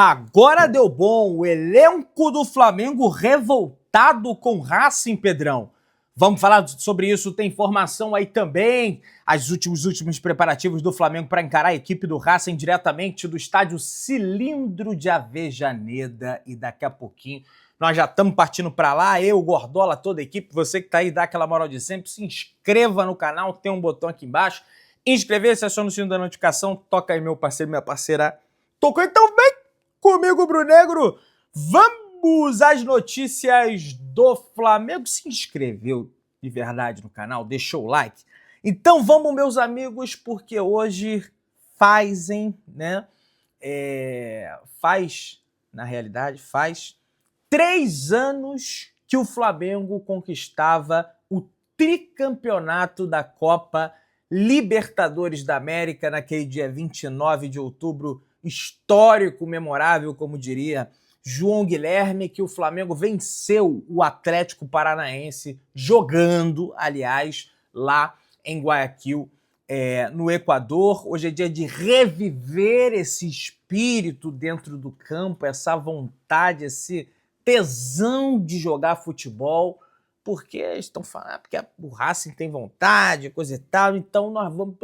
Agora deu bom, o elenco do Flamengo revoltado com Racing, Pedrão. Vamos falar sobre isso, tem informação aí também. Os últimos preparativos do Flamengo para encarar a equipe do Racing diretamente do estádio Cilindro de Avejaneda. E daqui a pouquinho nós já estamos partindo para lá, eu, Gordola, toda a equipe. Você que está aí, dá aquela moral de sempre, se inscreva no canal, tem um botão aqui embaixo. Inscrever-se, aciona o sino da notificação, toca aí meu parceiro, minha parceira. Tocou então, vem comigo, Brunegro. Vamos às notícias do Flamengo. Se inscreveu de verdade no canal? Deixou o like? Então vamos, meus amigos, porque hoje faz 3 anos que o Flamengo conquistava o tricampeonato da Copa Libertadores da América naquele dia 29 de outubro, histórico, memorável, como diria João Guilherme, que o Flamengo venceu o Atlético Paranaense jogando, aliás, lá em Guayaquil, no Equador. Hoje é dia de reviver esse espírito dentro do campo, essa vontade, esse tesão de jogar futebol, porque estão falando porque o Racing tem vontade, coisa e tal, então nós vamos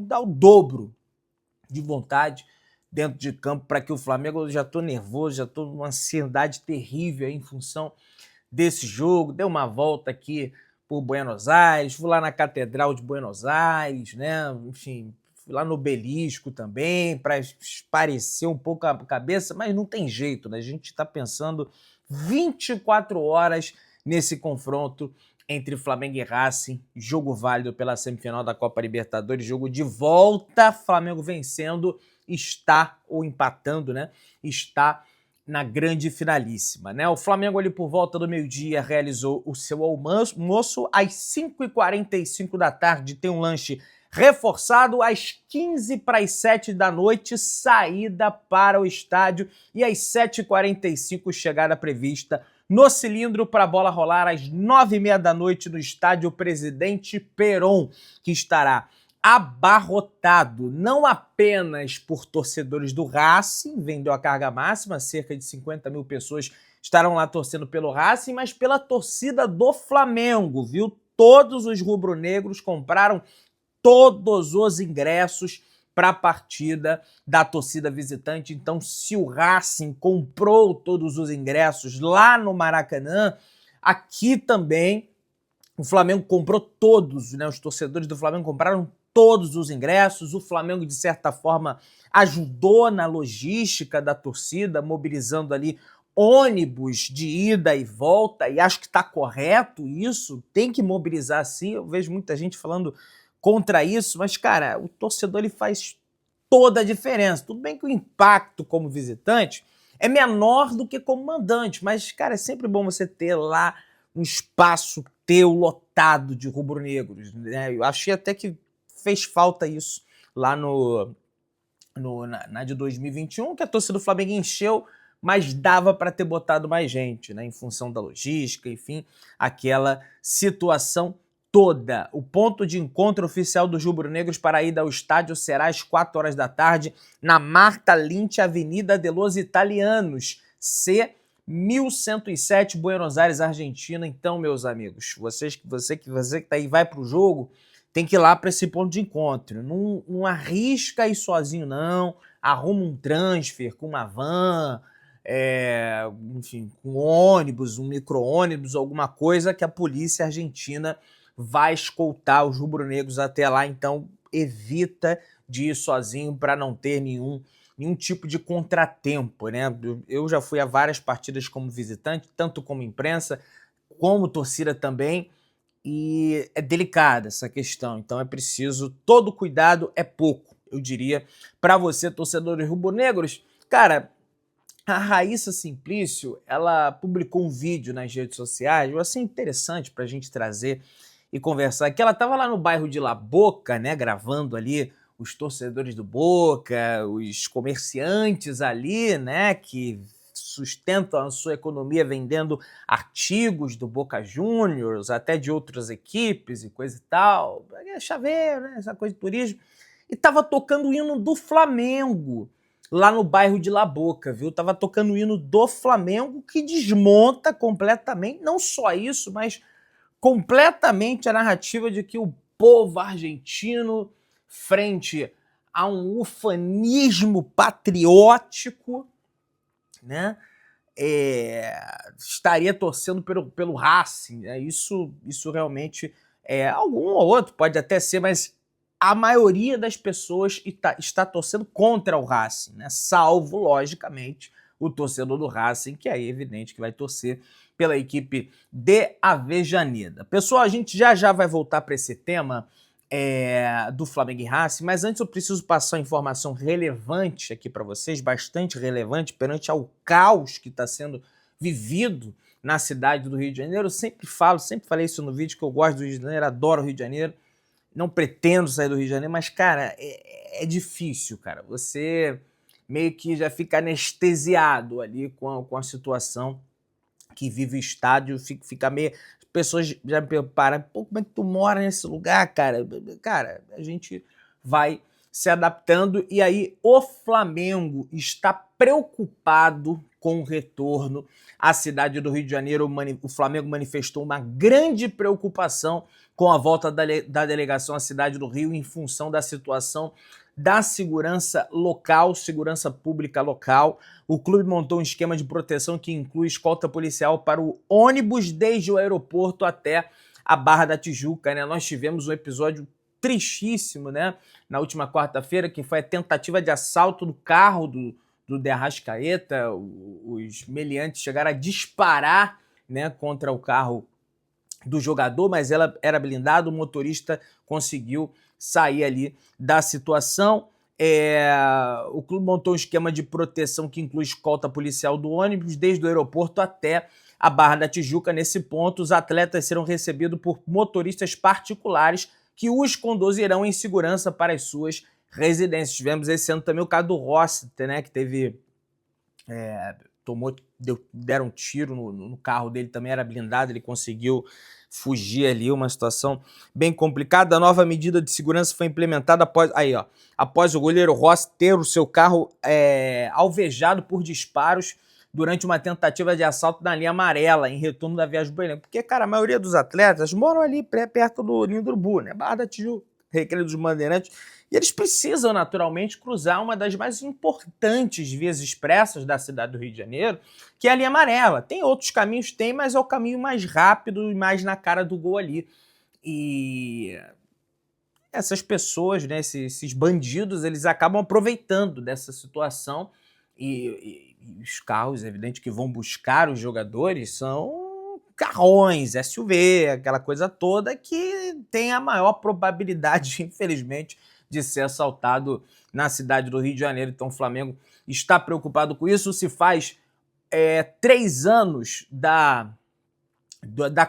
dar o dobro de vontade dentro de campo para que o Flamengo... Eu já estou nervoso, já estou numa ansiedade terrível aí em função desse jogo. Dei uma volta aqui por Buenos Aires, fui lá na Catedral de Buenos Aires, né? Enfim, fui lá no Obelisco também para esparecer um pouco a cabeça, mas não tem jeito, né? A gente está pensando 24 horas nesse confronto entre Flamengo e Racing, jogo válido pela semifinal da Copa Libertadores, jogo de volta, Flamengo vencendo, ou empatando, né? Está na grande finalíssima, né? O Flamengo ali por volta do meio-dia realizou o seu almoço, às 5h45 da tarde tem um lanche reforçado, às 6h45 da noite, saída para o estádio, e às 7h45 chegada prevista no Cilindro para a bola rolar às 9h30 da noite no estádio Presidente Perón, que estará abarrotado não apenas por torcedores do Racing, vendeu a carga máxima, cerca de 50 mil pessoas estarão lá torcendo pelo Racing, mas pela torcida do Flamengo, viu? Todos os rubro-negros compraram todos os ingressos para a partida da torcida visitante. Então, se o Racing comprou todos os ingressos lá no Maracanã, aqui também o Flamengo comprou todos, né? Os torcedores do Flamengo compraram todos os ingressos. O Flamengo, de certa forma, ajudou na logística da torcida, mobilizando ali ônibus de ida e volta, e acho que está correto isso, tem que mobilizar sim. Eu vejo muita gente falando contra isso, mas, cara, o torcedor ele faz toda a diferença. Tudo bem que o impacto como visitante é menor do que como mandante, mas, cara, é sempre bom você ter lá um espaço teu lotado de rubro-negros, né? Eu achei até que fez falta isso lá na de 2021, que a torcida do Flamengo encheu, mas dava para ter botado mais gente, né? Em função da logística, enfim, aquela situação toda. O ponto de encontro oficial dos rubro-negros para a ida ao estádio será às 4h da tarde, na Marta Lynch, Avenida de los Italianos, C 1107, Buenos Aires, Argentina. Então, meus amigos, você que tá aí, vai pro jogo, tem que ir lá para esse ponto de encontro. Não arrisca ir sozinho, não. Arruma um transfer com uma van, enfim, com ônibus, um micro-ônibus, alguma coisa que a polícia argentina vai escoltar os rubro-negros até lá. Então, evita de ir sozinho para não ter nenhum tipo de contratempo, né? Eu já fui a várias partidas como visitante, tanto como imprensa, como torcida também, e é delicada essa questão, então é preciso, todo cuidado é pouco, eu diria, para você, torcedores rubro-negros. Cara, a Raíssa Simplício, ela publicou um vídeo nas redes sociais, eu achei interessante para a gente trazer e conversar, que ela estava lá no bairro de La Boca, né, gravando ali os torcedores do Boca, os comerciantes ali, né, que sustentam a sua economia vendendo artigos do Boca Juniors, até de outras equipes e coisa e tal, chaveiro, né, essa coisa de turismo, e estava tocando o hino do Flamengo. lá no bairro de La Boca, viu? Tava tocando o hino do Flamengo, que desmonta completamente, não só isso, mas completamente a narrativa de que o povo argentino, frente a um ufanismo patriótico, né, estaria torcendo pelo Racing. Né? Isso realmente algum ou outro pode até ser, mas a maioria das pessoas está torcendo contra o Racing, né? Salvo, logicamente, o torcedor do Racing, que é evidente que vai torcer pela equipe de Avejaneda. Pessoal, a gente já vai voltar para esse tema do Flamengo e Racing, mas antes eu preciso passar uma informação relevante aqui para vocês, bastante relevante perante ao caos que está sendo vivido na cidade do Rio de Janeiro. Eu sempre falei isso no vídeo, que eu gosto do Rio de Janeiro, adoro o Rio de Janeiro, não pretendo sair do Rio de Janeiro, mas, cara, é difícil, cara. Você meio que já fica anestesiado ali com a situação que vive o estádio, fica meio... As pessoas já me preparam, pô, como é que tu mora nesse lugar, cara? Cara, a gente vai se adaptando, e aí o Flamengo está preocupado com o retorno à cidade do Rio de Janeiro. O Flamengo manifestou uma grande preocupação com a volta da delegação à cidade do Rio em função da situação da segurança local, segurança pública local. O clube montou um esquema de proteção que inclui escolta policial para o ônibus desde o aeroporto até a Barra da Tijuca, né? Nós tivemos um episódio tristíssimo, né? Na última quarta-feira, que foi a tentativa de assalto do carro do De Arrascaeta. Os meliantes chegaram a disparar, né, contra o carro do jogador, mas ela era blindada, o motorista conseguiu sair ali da situação. O clube montou um esquema de proteção que inclui escolta policial do ônibus, desde o aeroporto até a Barra da Tijuca. Nesse ponto, os atletas serão recebidos por motoristas particulares que os conduzirão em segurança para as suas residências. Tivemos esse ano também o caso do Rossi, né, que teve... deram um tiro no carro dele, também era blindado, ele conseguiu fugir ali, uma situação bem complicada. A nova medida de segurança foi implementada após o goleiro Rossi ter o seu carro alvejado por disparos durante uma tentativa de assalto na linha amarela, em retorno da viagem do Belém. Porque, cara, a maioria dos atletas moram ali perto do Ninho do Urubu, né? Barra da Tijuca, Recreio dos Bandeirantes, e eles precisam, naturalmente, cruzar uma das mais importantes vias expressas da cidade do Rio de Janeiro, que é a linha amarela. Tem outros caminhos, mas é o caminho mais rápido e mais na cara do gol ali. E essas pessoas, né, esses bandidos, eles acabam aproveitando dessa situação, e os carros, é evidente, que vão buscar os jogadores são carrões, SUV, aquela coisa toda que tem a maior probabilidade, infelizmente, de ser assaltado na cidade do Rio de Janeiro. Então o Flamengo está preocupado com isso. Se faz 3 anos da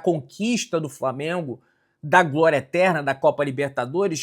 conquista do Flamengo, da glória eterna da Copa Libertadores,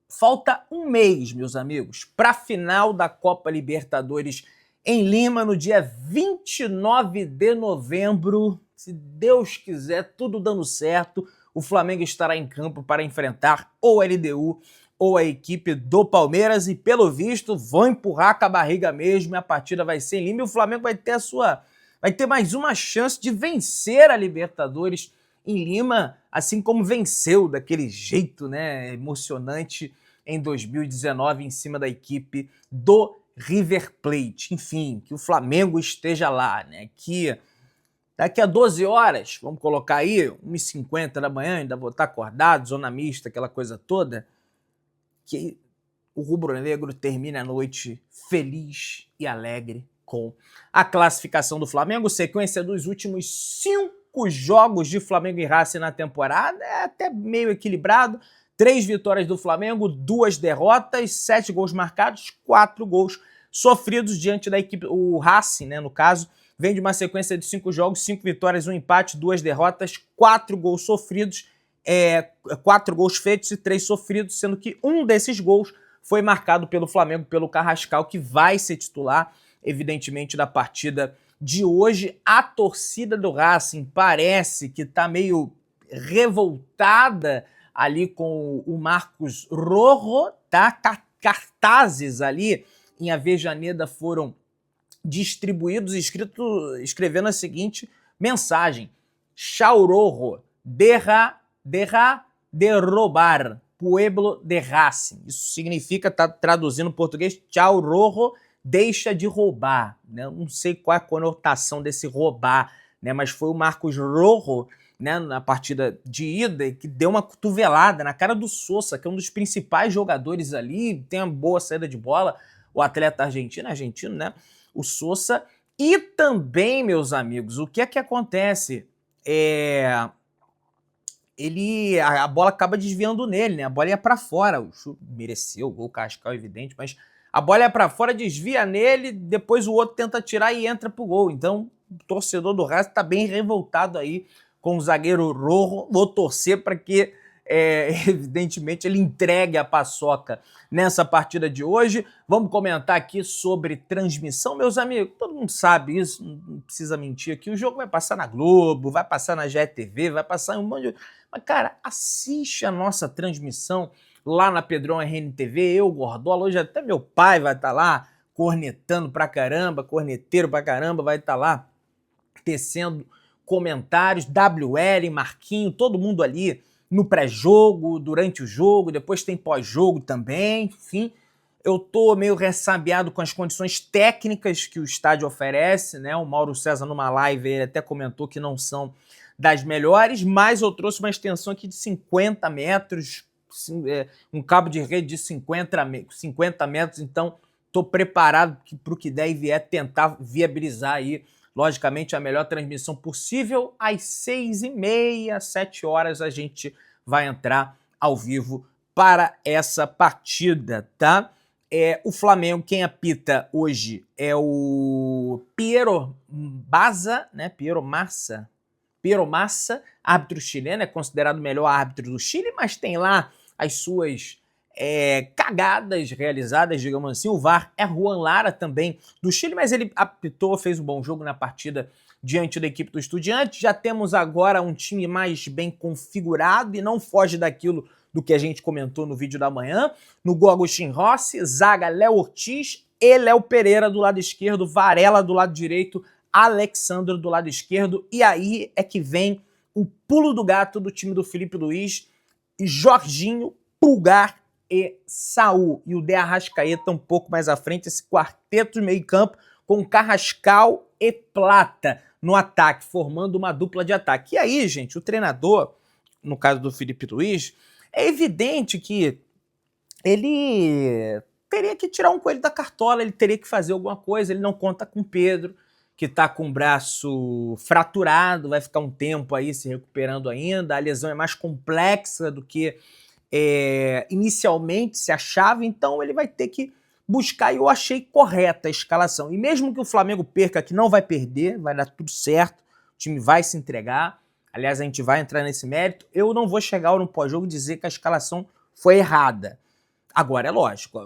falta um mês, meus amigos, para a final da Copa Libertadores em Lima, no dia 29 de novembro. Se Deus quiser, tudo dando certo, o Flamengo estará em campo para enfrentar ou a LDU ou a equipe do Palmeiras, e pelo visto vão empurrar com a barriga mesmo, e a partida vai ser em Lima, e o Flamengo vai ter mais uma chance de vencer a Libertadores em Lima, assim como venceu daquele jeito, né, emocionante em 2019 em cima da equipe do River Plate. Enfim, que o Flamengo esteja lá, né, que daqui a 12 horas, vamos colocar aí, 1h50 da manhã, ainda vou estar acordado, zona mista, aquela coisa toda, que o rubro-negro termine a noite feliz e alegre com a classificação do Flamengo. Sequência dos últimos 5 jogos de Flamengo e Racing na temporada é até meio equilibrado. 3 vitórias do Flamengo, 2 derrotas, 7 gols marcados, 4 gols sofridos diante da equipe. O Racing, né, no caso, vem de uma sequência de 5 jogos, 5 vitórias, 1 empate, 2 derrotas, 4 gols sofridos, 4 gols feitos e 3 sofridos, sendo que um desses gols foi marcado pelo Flamengo, pelo Carrascal, que vai ser titular, evidentemente, da partida de hoje. A torcida do Racing parece que está meio revoltada ali com o Marcos Rojo, tá? Cartazes ali em Avejaneda foram distribuídos escrevendo a seguinte mensagem: Chaurorro, deja de roubar, pueblo de Racing. Isso significa, tá traduzindo em português, Chaurorro, deixa de roubar. Né? Não sei qual é a conotação desse roubar, né? Mas foi o Marcos Rojo, né, na partida de ida, que deu uma cotovelada na cara do Sosa, que é um dos principais jogadores ali, tem uma boa saída de bola, o atleta argentino, né? O Sosa. E também, meus amigos, o que é que acontece? A bola acaba desviando nele, né? A bola ia para fora, o chute mereceu, o gol Cascal, evidente, mas a bola ia para fora, desvia nele, depois o outro tenta tirar e entra pro gol. Então, o torcedor do Racing tá bem revoltado aí com o zagueiro Rojo. Vou torcer para que, evidentemente, ele entregue a paçoca nessa partida de hoje. Vamos comentar aqui sobre transmissão, meus amigos. Todo mundo sabe isso, não precisa mentir aqui. O jogo vai passar na Globo, vai passar na GETV, vai passar em um monte de... Mas, cara, assiste a nossa transmissão lá na Pedrão RNTV, eu, Gordola, hoje até meu pai vai estar lá cornetando pra caramba, corneteiro pra caramba, vai estar lá tecendo comentários, WL, Marquinho, todo mundo ali no pré-jogo, durante o jogo, depois tem pós-jogo também, enfim. Eu tô meio ressabiado com as condições técnicas que o estádio oferece, né? O Mauro César numa live ele até comentou que não são das melhores, mas eu trouxe uma extensão aqui de 50 metros, um cabo de rede de 50 metros, então estou preparado para o que der e vier tentar viabilizar aí, logicamente, a melhor transmissão possível. Às 6h30, 7 horas, a gente vai entrar ao vivo para essa partida, tá? O Flamengo, quem apita hoje é o Piero Baza, né? Piero Massa, árbitro chileno, é considerado o melhor árbitro do Chile, mas tem lá as suas cagadas realizadas, digamos assim. O VAR é Juan Lara também do Chile, mas ele apitou, fez um bom jogo na partida diante da equipe do Estudiantes. Já temos agora um time mais bem configurado e não foge daquilo do que a gente comentou no vídeo da manhã. No gol, Agustin Rossi, zaga Léo Ortiz e Léo Pereira do lado esquerdo, Varela do lado direito, Alexandre do lado esquerdo. E aí é que vem o pulo do gato do time do Felipe Luiz, Jorginho, Pulgar e Saul. E o De Arrascaeta um pouco mais à frente, esse quarteto de meio campo com Carrascal e Plata no ataque, formando uma dupla de ataque. E aí, gente, o treinador, no caso do Felipe Luiz, é evidente que ele teria que tirar um coelho da cartola, ele teria que fazer alguma coisa, ele não conta com o Pedro, que está com o braço fraturado, vai ficar um tempo aí se recuperando ainda, a lesão é mais complexa do que inicialmente se achava, então ele vai ter que buscar, e eu achei correta a escalação. E mesmo que o Flamengo perca, que não vai perder, vai dar tudo certo, o time vai se entregar, aliás, a gente vai entrar nesse mérito, eu não vou chegar no pós-jogo e dizer que a escalação foi errada. Agora, é lógico,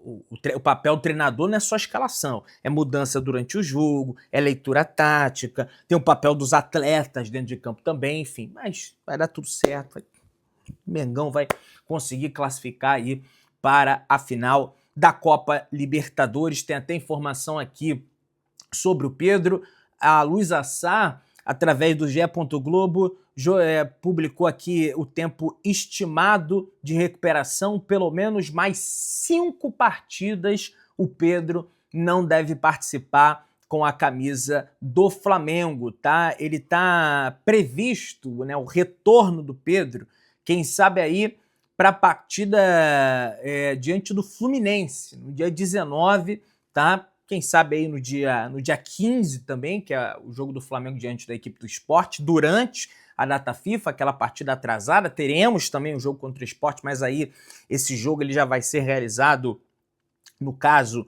o papel do treinador não é só escalação, é mudança durante o jogo, é leitura tática, tem o papel dos atletas dentro de campo também, enfim, mas vai dar tudo certo, o Mengão vai conseguir classificar aí para a final da Copa Libertadores. Tem até informação aqui sobre o Pedro. A Luísa Sá, através do GE. Globo, publicou aqui o tempo estimado de recuperação, pelo menos mais 5 partidas o Pedro não deve participar com a camisa do Flamengo, tá? Ele tá previsto, né, o retorno do Pedro, quem sabe aí para a partida diante do Fluminense, no dia 19, tá? Quem sabe aí no dia 15 também, que é o jogo do Flamengo diante da equipe do Sport, durante a data FIFA, aquela partida atrasada. Teremos também um jogo contra o Sport, mas aí esse jogo ele já vai ser realizado, no caso,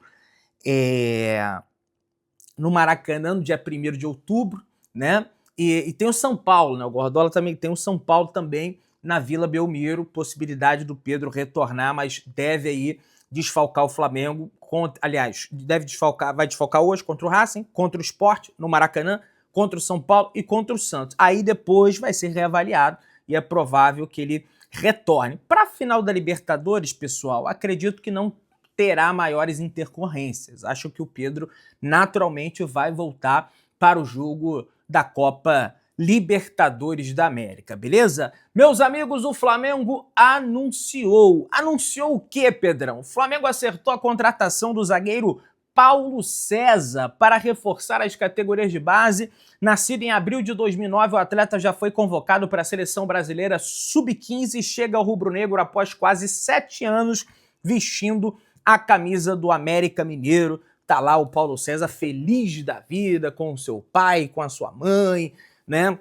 no Maracanã, no dia 1º de outubro, né? E tem o São Paulo, né? O Gordola também tem o São Paulo também na Vila Belmiro, possibilidade do Pedro retornar, mas deve aí desfalcar o Flamengo, aliás, vai desfalcar hoje contra o Racing, contra o Sport, no Maracanã, contra o São Paulo e contra o Santos. Aí depois vai ser reavaliado e é provável que ele retorne. Para a final da Libertadores, pessoal, acredito que não terá maiores intercorrências. Acho que o Pedro naturalmente vai voltar para o jogo da Copa Libertadores da América, beleza? Meus amigos, o Flamengo anunciou. Anunciou o quê, Pedrão? O Flamengo acertou a contratação do zagueiro Paulo César para reforçar as categorias de base. Nascido em abril de 2009, o atleta já foi convocado para a seleção brasileira sub-15 e chega ao rubro-negro após quase 7 anos vestindo a camisa do América Mineiro. Tá lá o Paulo César feliz da vida com o seu pai, com a sua mãe, né?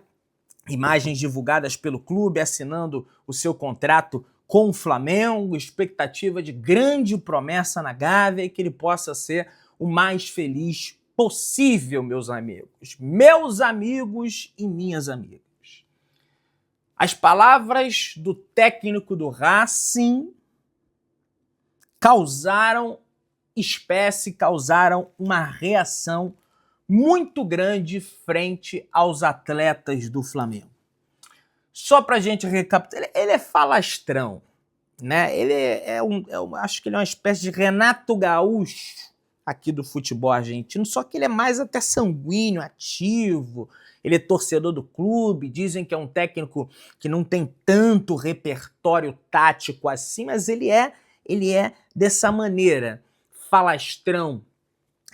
Imagens divulgadas pelo clube assinando o seu contrato com o Flamengo, expectativa de grande promessa na Gávea e que ele possa ser o mais feliz possível, meus amigos. Meus amigos e minhas amigas. As palavras do técnico do Racing causaram uma reação muito grande frente aos atletas do Flamengo. Só pra gente recapitular, ele é falastrão, né? Ele acho que ele é uma espécie de Renato Gaúcho aqui do futebol argentino, só que ele é mais até sanguíneo, ativo, ele é torcedor do clube, dizem que é um técnico que não tem tanto repertório tático assim, mas ele é dessa maneira, falastrão,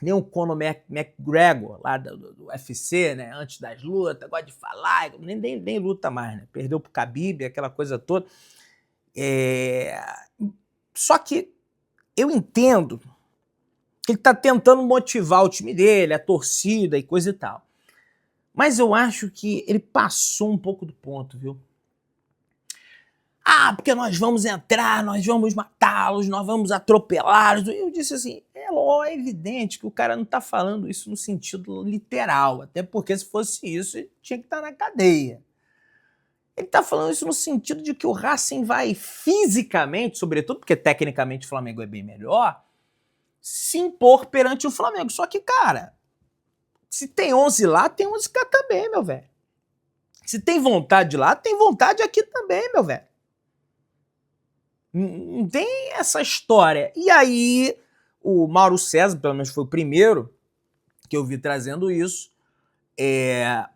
nem o Conor McGregor, lá do UFC, né, antes das lutas, gosta de falar, nem luta mais, né, perdeu pro Khabib, aquela coisa toda. Só que eu entendo que ele tá tentando motivar o time dele, a torcida e coisa e tal. Mas eu acho que ele passou um pouco do ponto, viu? Ah, porque nós vamos entrar, nós vamos matá-los, nós vamos atropelá-los. Eu disse assim, é evidente que o cara não está falando isso no sentido literal, até porque se fosse isso, ele tinha que estar na cadeia. Ele está falando isso no sentido de que o Racing vai fisicamente, sobretudo porque tecnicamente o Flamengo é bem melhor, se impor perante o Flamengo. Só que, cara, se tem 11 lá, tem 11 cá também, meu velho. Se tem vontade lá, tem vontade aqui também, meu velho. Não tem essa história. E aí, o Mauro César, pelo menos foi o primeiro que eu vi trazendo isso,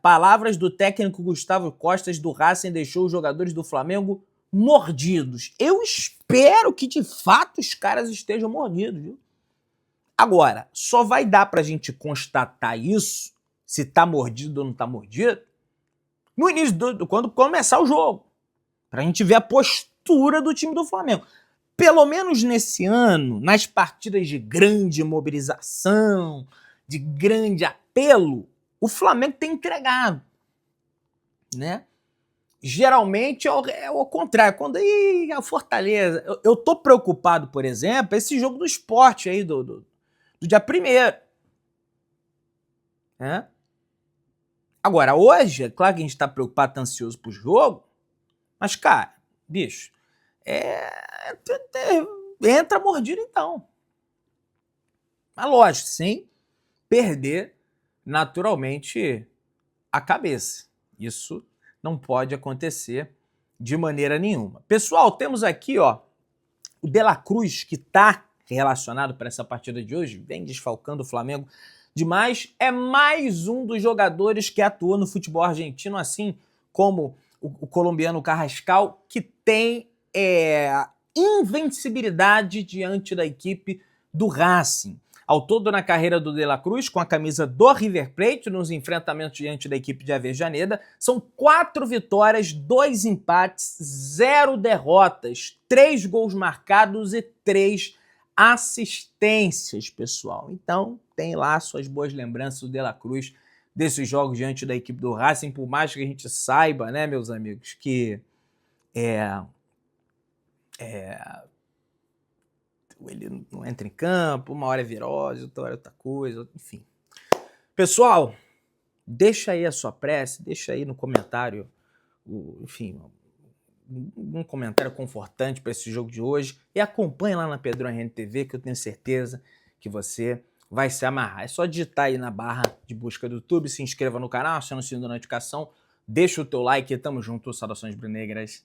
palavras do técnico Gustavo Costas do Racing deixou os jogadores do Flamengo mordidos. Eu espero que, de fato, os caras estejam mordidos, viu? Agora, só vai dar pra gente constatar isso, se tá mordido ou não tá mordido, no início, quando começar o jogo. Pra gente ver a postura do time do Flamengo. Pelo menos nesse ano, nas partidas de grande mobilização, de grande apelo, o Flamengo tem entregado, né? Geralmente é o contrário. Quando a Fortaleza... Eu tô preocupado, por exemplo, esse jogo do Sport aí, do dia 1º. Né? Agora, hoje, é claro que a gente tá preocupado, tá ansioso pro jogo, mas, cara, bicho, entra mordido então. Mas lógico, sem perder naturalmente a cabeça. Isso não pode acontecer de maneira nenhuma. Pessoal, temos aqui o De La Cruz, que está relacionado para essa partida de hoje, vem desfalcando o Flamengo demais. É mais um dos jogadores que atua no futebol argentino, assim como o colombiano Carrascal, que tem invencibilidade diante da equipe do Racing. Ao todo, na carreira do De La Cruz, com a camisa do River Plate, nos enfrentamentos diante da equipe de Avejaneda, são 4 vitórias, 2 empates, 0 derrotas, 3 gols marcados e 3 assistências, pessoal. Então, tem lá suas boas lembranças do De La Cruz desses jogos diante da equipe do Racing, por mais que a gente saiba, né, meus amigos, que ele não entra em campo, uma hora é virose, outra hora é outra coisa, enfim. Pessoal, deixa aí a sua prece, deixa aí no comentário, um comentário confortante para esse jogo de hoje e acompanhe lá na Pedrão RN TV, que eu tenho certeza que você vai se amarrar. É só digitar aí na barra de busca do YouTube, se inscreva no canal, acione o sininho da notificação, deixa o teu like, tamo junto, saudações brunegras.